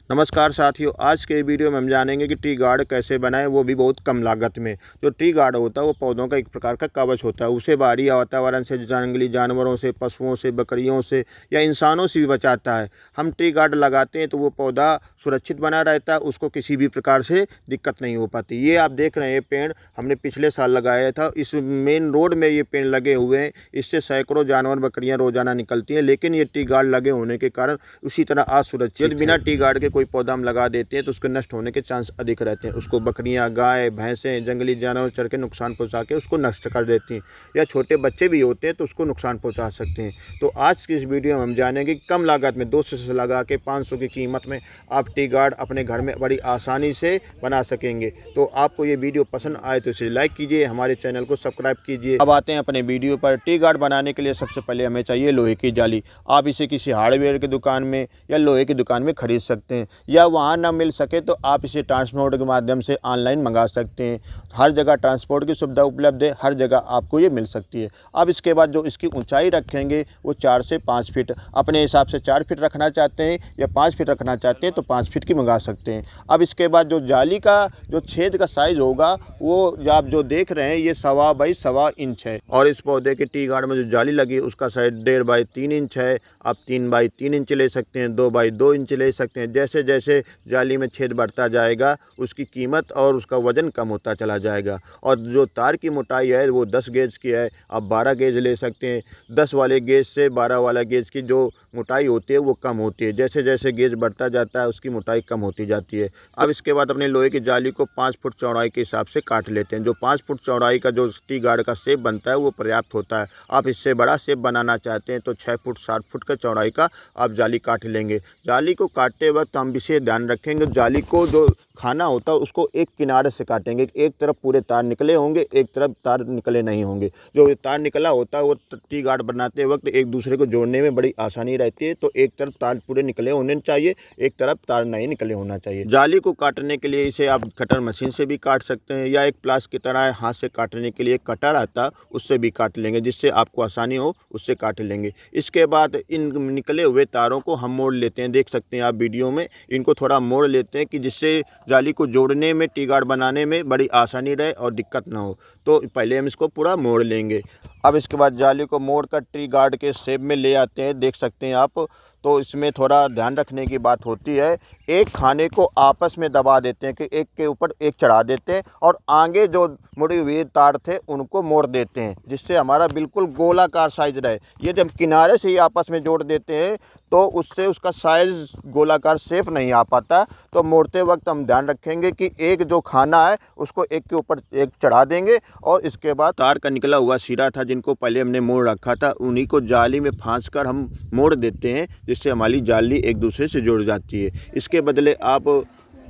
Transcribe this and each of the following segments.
नमस्कार साथियों, आज के वीडियो में हम जानेंगे कि ट्री गार्ड कैसे बनाएं, वो भी बहुत कम लागत में। जो ट्री गार्ड होता है वो पौधों का एक प्रकार का कवच होता है। उसे बाहरी वातावरण से, जंगली जानवरों से, पशुओं से, बकरियों से या इंसानों से भी बचाता है। हम ट्री गार्ड लगाते हैं तो वो पौधा सुरक्षित बना रहता है, उसको किसी भी प्रकार से दिक्कत नहीं हो पाती। ये आप देख रहे हैं पेड़ हमने पिछले साल लगाया था। इस मेन रोड में ये पेड़ लगे हुए हैं। इससे सैकड़ों जानवर, बकरियाँ रोजाना निकलती हैं, लेकिन ये ट्री गार्ड लगे होने के कारण उसी तरह असुरक्षित बिना ट्री गार्ड के कोई पौधा हम लगा देते हैं तो उसके नष्ट होने के चांस अधिक रहते हैं। उसको बकरियां, गाय, भैंसें, जंगली जानवर चढ़ के नुकसान पहुंचा के उसको नष्ट कर देती हैं, या छोटे बच्चे भी होते हैं तो उसको नुकसान पहुंचा सकते हैं। तो आज की इस वीडियो में हम जानेंगे कि कम लागत में 200 से लगा के 500 की कीमत में आप ट्री गार्ड अपने घर में बड़ी आसानी से बना सकेंगे। तो आपको ये वीडियो पसंद आए तो इसे लाइक कीजिए, हमारे चैनल को सब्सक्राइब कीजिए। अब आते हैं अपने वीडियो पर। ट्री गार्ड बनाने के लिए सबसे पहले हमें चाहिए लोहे की जाली। आप इसे किसी हार्डवेयर की दुकान में या लोहे की दुकान में खरीद सकते हैं, या वहाँ ना मिल सके तो आप इसे ट्रांसपोर्ट के माध्यम से ऑनलाइन मंगा सकते हैं। हर जगह ट्रांसपोर्ट की सुविधा उपलब्ध है, हर जगह आपको ये मिल सकती है। अब इसके बाद जो इसकी ऊंचाई रखेंगे वो 4 से 5 फीट, अपने हिसाब से 4 फीट रखना चाहते हैं या 5 फीट रखना चाहते हैं तो 5 फीट की मंगा सकते हैं। अब इसके बाद जो जाली का जो छेद का साइज़ होगा वो आप जो देख रहे हैं ये 1.25 बाई 1.25 इंच है, और इस पौधे के ट्री गार्ड में जो जाली लगी है उसका साइज 1.5 बाई 3 इंच है। आप 3 बाई 3 इंच ले सकते हैं, 2 बाई 2 इंच ले सकते हैं। जैसे जैसे जाली में छेद बढ़ता जाएगा उसकी कीमत और उसका वजन कम होता चला जाएगा। और जो तार की मोटाई है वो 10 गेज की है, आप 12 गेज ले सकते हैं। 10 वाले गेज से 12 वाला गेज की जो मोटाई होती है वो कम होती है। जैसे जैसे गेज बढ़ता जाता है उसकी मोटाई कम होती जाती है। अब इसके बाद अपने लोहे की जाली को 5 फुट चौड़ाई के हिसाब से काट लेते हैं। जो 5 फुट चौड़ाई का जो ट्री गार्ड का शेप बनता है वो पर्याप्त होता है। आप इससे बड़ा शेप बनाना चाहते हैं तो 6 फुट 7 फुट का चौड़ाई का आप जाली काट लेंगे। जाली को काटते वक्त हम विशेष ध्यान रखेंगे, जाली को जो खाना होता है उसको एक किनारे से काटेंगे। एक तरफ पूरे तार निकले होंगे, एक तरफ तार निकले नहीं होंगे। जो तार निकला होता है वो ट्री गार्ड बनाते वक्त एक दूसरे को जोड़ने में बड़ी आसानी रहती है। तो एक तरफ तार पूरे निकले होने चाहिए, एक तरफ तार नहीं निकले होना चाहिए। जाली को काटने के लिए इसे आप कटर मशीन से भी काट सकते हैं, या एक प्लास की तरह हाथ से काटने के लिए कटर आता है उससे भी काट लेंगे, जिससे आपको आसानी हो उससे काट लेंगे। इसके बाद इन निकले हुए तारों को हम मोड़ लेते हैं। देख सकते हैं आप वीडियो में, इनको थोड़ा मोड़ लेते हैं कि जिससे जाली को जोड़ने में, ट्री गार्ड बनाने में बड़ी आसानी रहे और दिक्कत ना हो। तो पहले हम इसको पूरा मोड़ लेंगे। अब इसके बाद जाली को मोड़ कर ट्री गार्ड के शेप में ले आते हैं। देख सकते हैं आप। तो इसमें थोड़ा ध्यान रखने की बात होती है, एक खाने को आपस में दबा देते हैं कि एक के ऊपर एक चढ़ा देते हैं, और आगे जो मुड़ी हुए तार थे उनको मोड़ देते हैं, जिससे हमारा बिल्कुल गोलाकार साइज रहे। ये जब किनारे से ही आपस में जोड़ देते हैं तो उससे उसका साइज गोलाकार शेप नहीं आ पाता। तो मोड़ते वक्त हम ध्यान रखेंगे कि एक जो खाना है उसको एक के ऊपर एक चढ़ा देंगे, और इसके बाद तार का निकला हुआ सिरा था जिनको पहले हमने मोड़ रखा था उन्हीं को जाली में फांस कर हम मोड़ देते हैं, जिससे हमारी जाली एक दूसरे से जुड़ जाती है। इसके बदले आप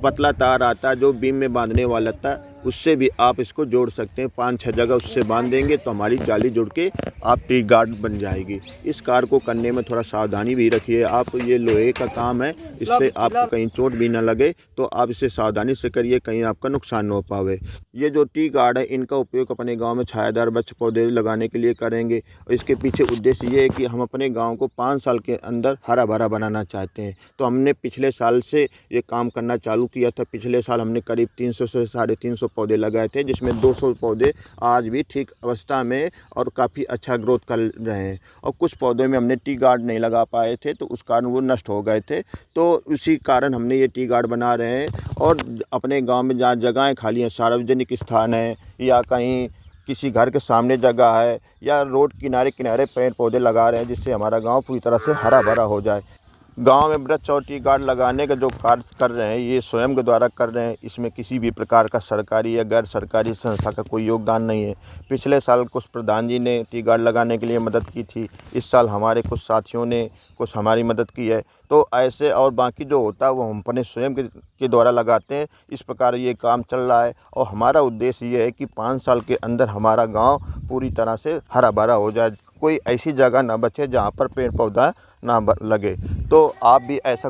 पतला तार आता है जो बीम में बांधने वाला था, उससे भी आप इसको जोड़ सकते हैं। 5-6 जगह उससे बांध देंगे तो हमारी जाली जुड़ के आप ट्री गार्ड बन जाएगी। इस कार्य को करने में थोड़ा सावधानी भी रखिए आप। ये लोहे का काम है, इससे आपको कहीं चोट भी ना लगे, तो आप इसे सावधानी से करिए, कहीं आपका नुकसान न हो पावे। ये जो ट्री गार्ड है इनका उपयोग अपने गाँव में छायादार वृक्ष पौधे लगाने के लिए करेंगे। और इसके पीछे उद्देश्य ये है कि हम अपने गाँव को 5 साल के अंदर हरा भरा बनाना चाहते हैं। तो हमने पिछले साल से ये काम करना चालू किया था। पिछले साल हमने करीब 300 से 350 पौधे लगाए थे, जिसमें 200 पौधे आज भी ठीक अवस्था में और काफ़ी अच्छा ग्रोथ कर रहे हैं। और कुछ पौधों में हमने ट्री गार्ड नहीं लगा पाए थे तो उस कारण वो नष्ट हो गए थे। तो उसी कारण हमने ये ट्री गार्ड बना रहे हैं। और अपने गांव में जहाँ जगहें खाली हैं, सार्वजनिक स्थान है या कहीं किसी घर के सामने जगह है या रोड किनारे किनारे पेड़ पौधे लगा रहे हैं, जिससे हमारा गाँव पूरी तरह से हरा भरा हो जाए। गांव में वृक्ष और ट्री गार्ड लगाने का जो कार्य कर रहे हैं ये स्वयं के द्वारा कर रहे हैं। इसमें किसी भी प्रकार का सरकारी या गैर सरकारी संस्था का कोई योगदान नहीं है। पिछले साल कुछ प्रधान जी ने ट्री गार्ड लगाने के लिए मदद की थी, इस साल हमारे कुछ साथियों ने कुछ हमारी मदद की है। तो ऐसे और बाकी जो होता है वो हम अपने स्वयं के द्वारा लगाते हैं। इस प्रकार ये काम चल रहा है, और हमारा उद्देश्य ये है कि 5 साल के अंदर हमारा गाँव पूरी तरह से हरा भरा हो जाए। कोई ऐसी जगह ना बचे जहाँ पर पेड़ पौधा ना लगे। तो आप भी ऐसा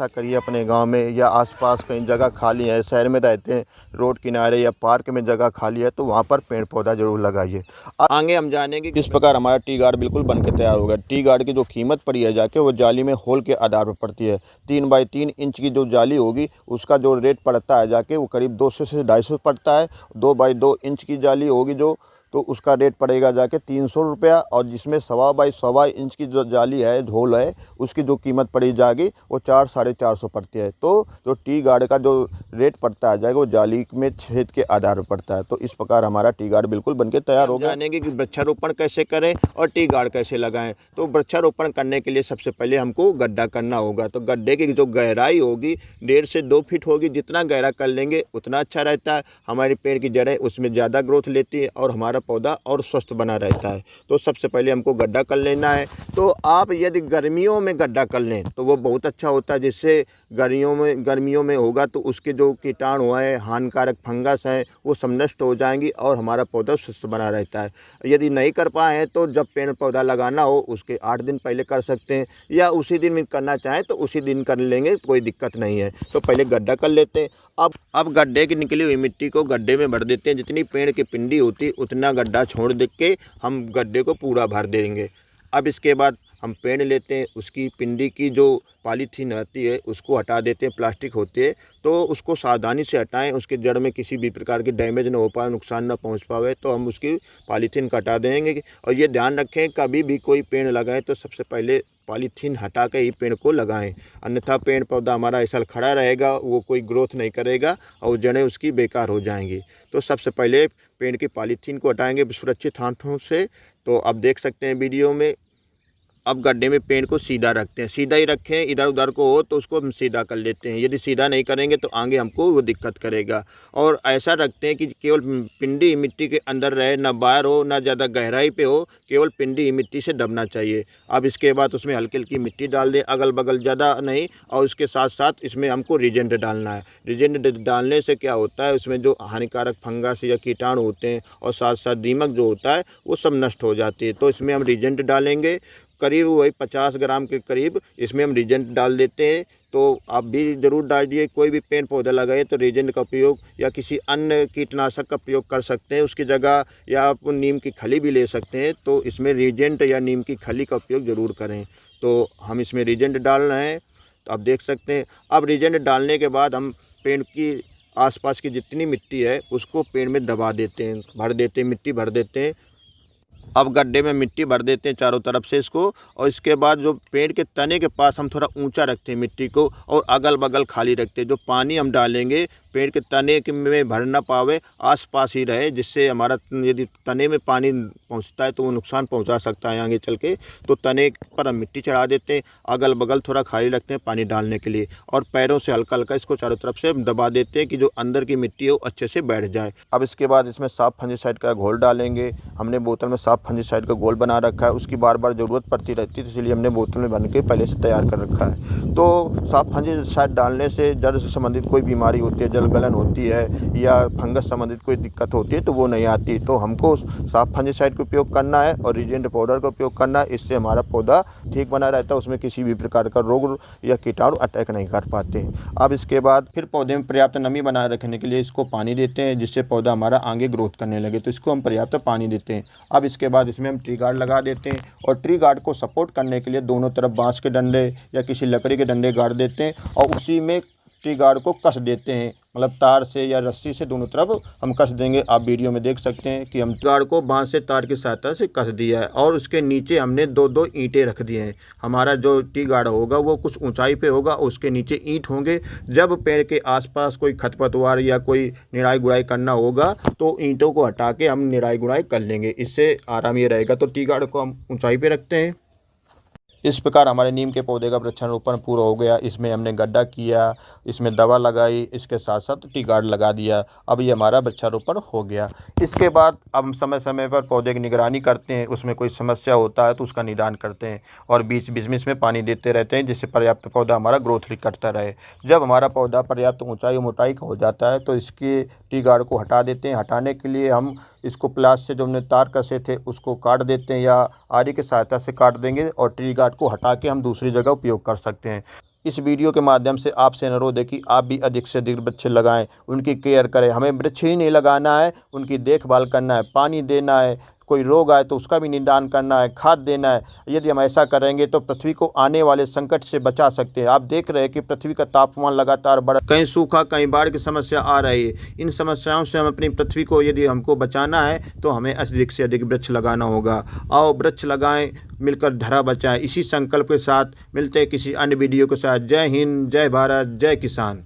करिए अपने गांव में या आसपास कहीं जगह खाली है, शहर में रहते हैं, रोड किनारे या पार्क में जगह खाली है तो वहाँ पर पेड़ पौधा ज़रूर लगाइए। आगे हम जानेंगे किस प्रकार हमारा टी गार्ड बिल्कुल बन के तैयार होगा। टी गार्ड की जो कीमत पड़ी है जाके वो जाली में होल के आधार पर पड़ती है। 3 बाई 3 इंच की जो जाली होगी उसका जो रेट पड़ता है जाके वो करीब 200 से 250 पड़ता है। 2 बाई 2 इंच की जाली होगी जो, तो उसका रेट पड़ेगा जाके 300 रुपया। और जिसमें 1.25 बाई 1.25 इंच की जो जाली है, होल है, उसकी जो कीमत पड़ी जाएगी वो 400 साढ़े 400 पड़ती है। तो जो टी गार्ड का जो रेट पड़ता है जाएगा वो जाली में छेद के आधार पर पड़ता है। तो इस प्रकार हमारा टी गार्ड बिल्कुल बनके तैयार हो गया। जानेंगे कि वृक्षारोपण कैसे करें और टी गार्ड कैसे लगाएं। तो वृक्षारोपण करने के लिए सबसे पहले हमको गड्ढा करना होगा। तो गड्ढे की जो गहराई होगी 1.5 से 2 फीट होगी। जितना गहरा कर लेंगे उतना अच्छा रहता है। हमारे पेड़ की जड़ें उसमें ज़्यादा ग्रोथ लेती है और हमारा पौधा और स्वस्थ बना रहता है। तो सबसे पहले हमको गड्ढा कर लेना है। तो आप यदि गर्मियों में गड्ढा कर लें तो वो बहुत अच्छा होता है, जिससे गर्मियों में होगा तो उसके जो कीटाणु हैं, हानिकारक फंगस हैं, वो सब नष्ट हो जाएंगी और हमारा पौधा स्वस्थ बना रहता है। यदि नहीं कर पाए हैं तो जब पेड़ पौधा लगाना हो उसके 8 दिन पहले कर सकते हैं, या उसी दिन में करना चाहें तो उसी दिन कर लेंगे, कोई दिक्कत नहीं है। तो पहले गड्ढा कर लेते हैं। अब गड्ढे की निकली हुई मिट्टी को गड्ढे में भर देते हैं। जितनी पेड़ की पिंडी होती उतना गड्ढा छोड़ दे के हम गड्ढे को पूरा भर देंगे। अब इसके बाद हम पेड़ लेते हैं, उसकी पिंडी की जो पॉलीथीन रहती है उसको हटा देते हैं, प्लास्टिक होती है तो उसको सावधानी से हटाएं, उसके जड़ में किसी भी प्रकार की डैमेज ना हो पाए, नुकसान ना पहुंच पावे, तो हम उसकी पॉलीथीन को हटा देंगे। और ये ध्यान रखें कभी भी कोई पेड़ लगाएं तो सबसे पहले पॉलीथीन हटा के ही पेड़ को लगाएं, अन्यथा पेड़ पौधा हमारा ऐसा खड़ा रहेगा, वो कोई ग्रोथ नहीं करेगा और जड़ें उसकी बेकार हो जाएंगी। तो सबसे पहले पेड़ की पॉलीथीन को हटाएंगे सुरक्षित हाथों से। तो आप देख सकते हैं वीडियो में। अब गड्ढे में पेड़ को सीधा रखते हैं, सीधा ही रखें, इधर उधर को हो तो उसको हम सीधा कर लेते हैं। यदि सीधा नहीं करेंगे तो आगे हमको वो दिक्कत करेगा। और ऐसा रखते हैं कि केवल पिंडी मिट्टी के अंदर रहे, ना बाहर हो, ना ज़्यादा गहराई पे हो, केवल पिंडी मिट्टी से दबना चाहिए। अब इसके बाद उसमें हल्की हल्की मिट्टी डाल दें, अगल बगल ज़्यादा नहीं। और उसके साथ साथ इसमें हमको रीजेंट डालना है। रीजेंट डालने से क्या होता है, उसमें जो हानिकारक फंगस या कीटाणु होते हैं और साथ साथ दीमक जो होता है वो सब नष्ट हो जाती है। तो इसमें हम रीजेंट डालेंगे, करीब वही 50 ग्राम के करीब इसमें हम रीजेंट डाल देते हैं। तो आप भी ज़रूर डालिए। कोई भी पेड़ पौधा लगाए तो रीजेंट का उपयोग या किसी अन्य कीटनाशक का प्रयोग कर सकते हैं उसकी जगह, या आप नीम की खली भी ले सकते हैं। तो इसमें रीजेंट या नीम की खली का उपयोग ज़रूर करें। तो हम इसमें रीजेंट डाल रहे हैं, तो आप देख सकते हैं। अब रीजेंट डालने के बाद हम पेड़ की आसपास की जितनी मिट्टी है उसको पेड़ में दबा देते हैं, भर देते हैं, मिट्टी भर देते हैं। अब गड्ढे में मिट्टी भर देते हैं चारों तरफ से इसको। और इसके बाद जो पेड़ के तने के पास हम थोड़ा ऊंचा रखते हैं मिट्टी को और अगल बगल खाली रखते हैं। जो पानी हम डालेंगे पेड़ के तने में भर ना पावे, आसपास ही रहे, जिससे हमारा यदि तने में पानी पहुंचता है तो वो नुकसान पहुंचा सकता है आगे चल के। तो तने पर हम मिट्टी चढ़ा देते हैं, अगल बगल थोड़ा खाली रखते हैं पानी डालने के लिए, और पैरों से हल्का हल्का इसको चारों तरफ से दबा देते हैं कि जो अंदर की मिट्टी है वो अच्छे से बैठ जाए। अब इसके बाद इसमें साफ फंजीसाइड का घोल डालेंगे। हमने बोतल में साफ फंजीसाइड का घोल बना रखा है, उसकी बार बार ज़रूरत पड़ती रहती है, इसलिए हमने बोतल में भर के पहले से तैयार कर रखा है। तो साफ फंजीसाइड डालने से जड़ से संबंधित कोई बीमारी होती है, जलगलन होती है या फंगस संबंधित कोई दिक्कत होती है तो वो नहीं आती। तो हमको साफ फंजीसाइड का उपयोग करना है और रीजेंट पाउडर का उपयोग करना है। इससे हमारा पौधा ठीक बना रहता है, उसमें किसी भी प्रकार का रोग या कीटाणु अटैक नहीं कर पाते। अब इसके बाद फिर पौधे में पर्याप्त नमी बनाए रखने के लिए इसको पानी देते हैं, जिससे पौधा हमारा आगे ग्रोथ करने लगे। तो इसको हम पर्याप्त पानी देते हैं। अब इसके बाद इसमें हम ट्री गार्ड लगा देते हैं और ट्री गार्ड को सपोर्ट करने के लिए दोनों तरफ बांस के डंडे या किसी लकड़ी के डंडे गाड़ देते हैं और उसी में ट्री गार्ड को कस देते हैं, मतलब तार से या रस्सी से दोनों तरफ हम कस देंगे। आप वीडियो में देख सकते हैं कि हम गार्ड को बांस से तार की सहायता से कस दिया है और उसके नीचे हमने दो दो ईंटें रख दिए हैं। हमारा जो टी गार्ड होगा वो कुछ ऊंचाई पे होगा, उसके नीचे ईंट होंगे। जब पेड़ के आसपास कोई खरपतवार या कोई निराई गुड़ाई करना होगा तो ईंटों को हटा के हम निराई गुड़ाई कर लेंगे, इससे आराम ये रहेगा। तो टी गार्ड को हम ऊंचाई पे रखते हैं। इस प्रकार हमारे नीम के पौधे का वृक्षारोपण पूरा हो गया। इसमें हमने गड्ढा किया, इसमें दवा लगाई, इसके साथ साथ टी गार्ड लगा दिया। अब ये हमारा वृक्षारोपण हो गया। इसके बाद अब हम समय समय पर पौधे की निगरानी करते हैं, उसमें कोई समस्या होता है तो उसका निदान करते हैं और बीच बीच में इसमें पानी देते रहते हैं, जिससे पर्याप्त पौधा हमारा ग्रोथ करता रहे। जब हमारा पौधा पर्याप्त ऊंचाई और मोटाई का हो जाता है तो इसके टी गार्ड को हटा देते हैं। हटाने के लिए हम इसको प्लास से जो हमने तार कसे थे उसको काट देते हैं या आरी की सहायता से काट देंगे और ट्री गार्ड को हटा के हम दूसरी जगह उपयोग कर सकते हैं। इस वीडियो के माध्यम से आपसे अनुरोध है कि आप भी अधिक से अधिक वृक्ष लगाएं, उनकी केयर करें। हमें वृक्ष ही नहीं लगाना है, उनकी देखभाल करना है, पानी देना है, कोई रोग आए तो उसका भी निदान करना है, खाद देना है। यदि हम ऐसा करेंगे तो पृथ्वी को आने वाले संकट से बचा सकते हैं। आप देख रहे हैं कि पृथ्वी का तापमान लगातार बढ़, कहीं सूखा, कहीं बाढ़ की समस्या आ रही है। इन समस्याओं से हम अपनी पृथ्वी को यदि हमको बचाना है तो हमें अधिक से अधिक वृक्ष लगाना होगा। आओ वृक्ष लगाएं, मिलकर धरा बचाएं। इसी संकल्प के साथ मिलते हैं किसी अन्य वीडियो के साथ। जय हिंद, जय भारत, जय किसान।